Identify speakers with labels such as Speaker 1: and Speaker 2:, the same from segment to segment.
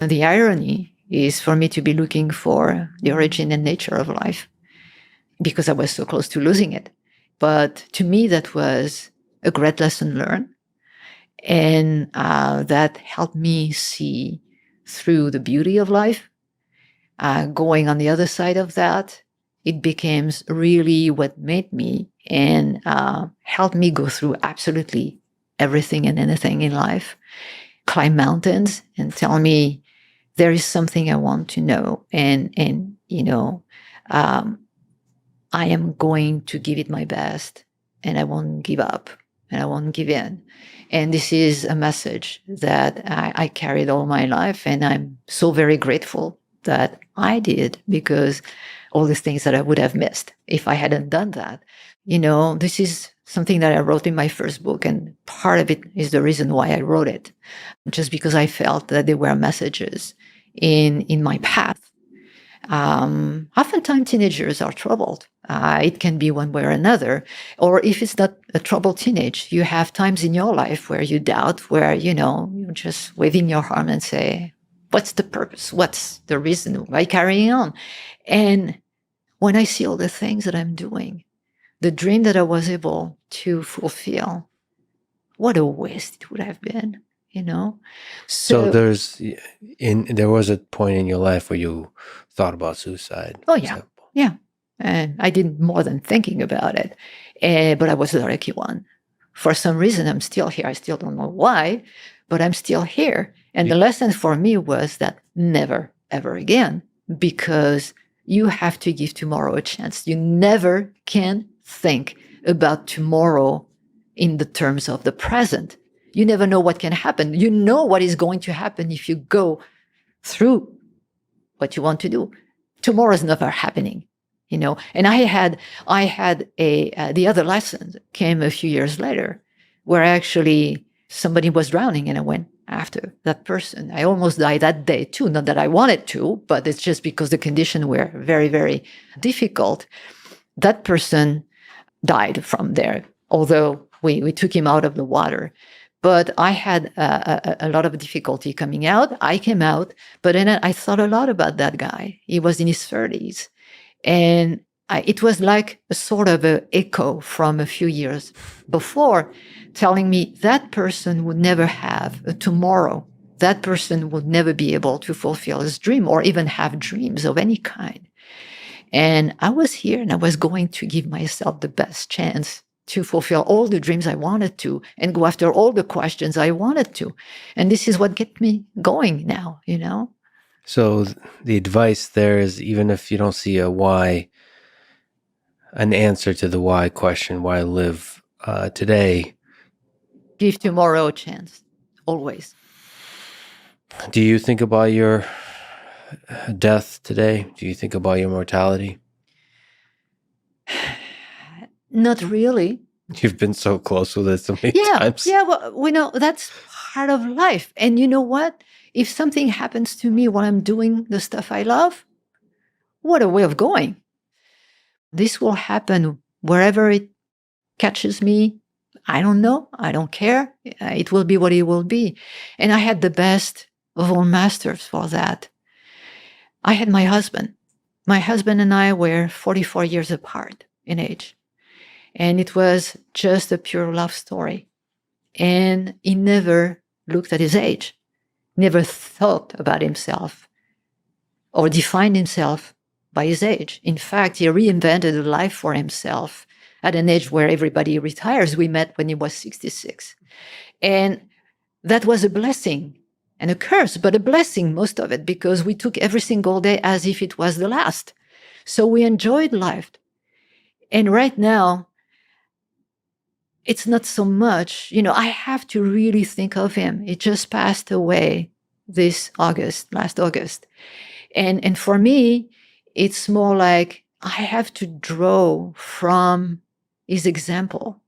Speaker 1: The irony is for me to be looking for the origin and nature of life because I was so close to losing it. But to me, that was a great lesson learned. And that helped me see through the beauty of life. Going on the other side of that, it became really what made me and helped me go through absolutely everything and anything in life, climb mountains and tell me there is something I want to know. And I am going to give it my best and I won't give up and I won't give in. And this is a message that I carried all my life. And I'm so very grateful that I did, because all these things that I would have missed if I hadn't done that. This is something that I wrote in my first book. And part of it is the reason why I wrote it, just because I felt that there were messages in my path. Oftentimes teenagers are troubled. It can be one way or another. Or if it's not a troubled teenage, you have times in your life where you doubt, where, you're just waving your arm and say, what's the purpose? What's the reason? Why carrying on? And when I see all the things that I'm doing, the dream that I was able to fulfill, what a waste it would have been,
Speaker 2: So there was a point in your life where you thought about suicide.
Speaker 1: Oh, yeah. Yeah. And I did more than thinking about it. But I was the lucky one. For some reason, I'm still here. I still don't know why, but I'm still here. And the lesson for me was that never, ever again, because you have to give tomorrow a chance. You never can think about tomorrow in the terms of the present. You never know what can happen. You know what is going to happen if you go through what you want to do. Tomorrow is never happening, And I had the other lesson came a few years later, where actually somebody was drowning and I went after that person. I almost died that day too. Not that I wanted to, but it's just because the conditions were very, very difficult. That person died from there, although we took him out of the water. But I had a lot of difficulty coming out. I came out, but then I thought a lot about that guy. He was in his 30s. And it was like a sort of an echo from a few years before, telling me that person would never have a tomorrow. That person would never be able to fulfill his dream or even have dreams of any kind. And I was here and I was going to give myself the best chance to fulfill all the dreams I wanted to and go after all the questions I wanted to. And this is what gets me going now,
Speaker 2: So the advice there is, even if you don't see a why, an answer to the why question, why live today,
Speaker 1: give tomorrow a chance, always.
Speaker 2: Do you think about your death today? Do you think about your mortality?
Speaker 1: Not really.
Speaker 2: You've been so close with it so many times.
Speaker 1: Yeah, well, that's part of life. And you know what? If something happens to me while I'm doing the stuff I love, what a way of going. This will happen wherever it catches me. I don't know. I don't care. It will be what it will be. And I had the best of all masters for that. I had my husband. My husband and I were 44 years apart in age. And it was just a pure love story. And he never looked at his age, never thought about himself or defined himself by his age. In fact, he reinvented a life for himself at an age where everybody retires. We met when he was 66. And that was a blessing and a curse, but a blessing, most of it, because we took every single day as if it was the last. So we enjoyed life. And right now, it's not so much, I have to really think of him. He just passed away last August. And for me, it's more like I have to draw from his example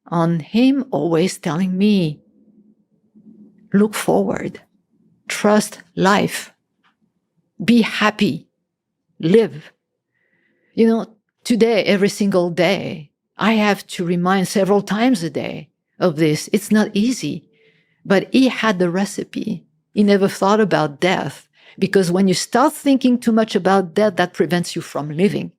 Speaker 1: on him always telling me, look forward, trust life, be happy, live. Today, every single day, I have to remind several times a day of this. It's not easy, but he had the recipe He never thought about death, because when you start thinking too much about death, that prevents you from living.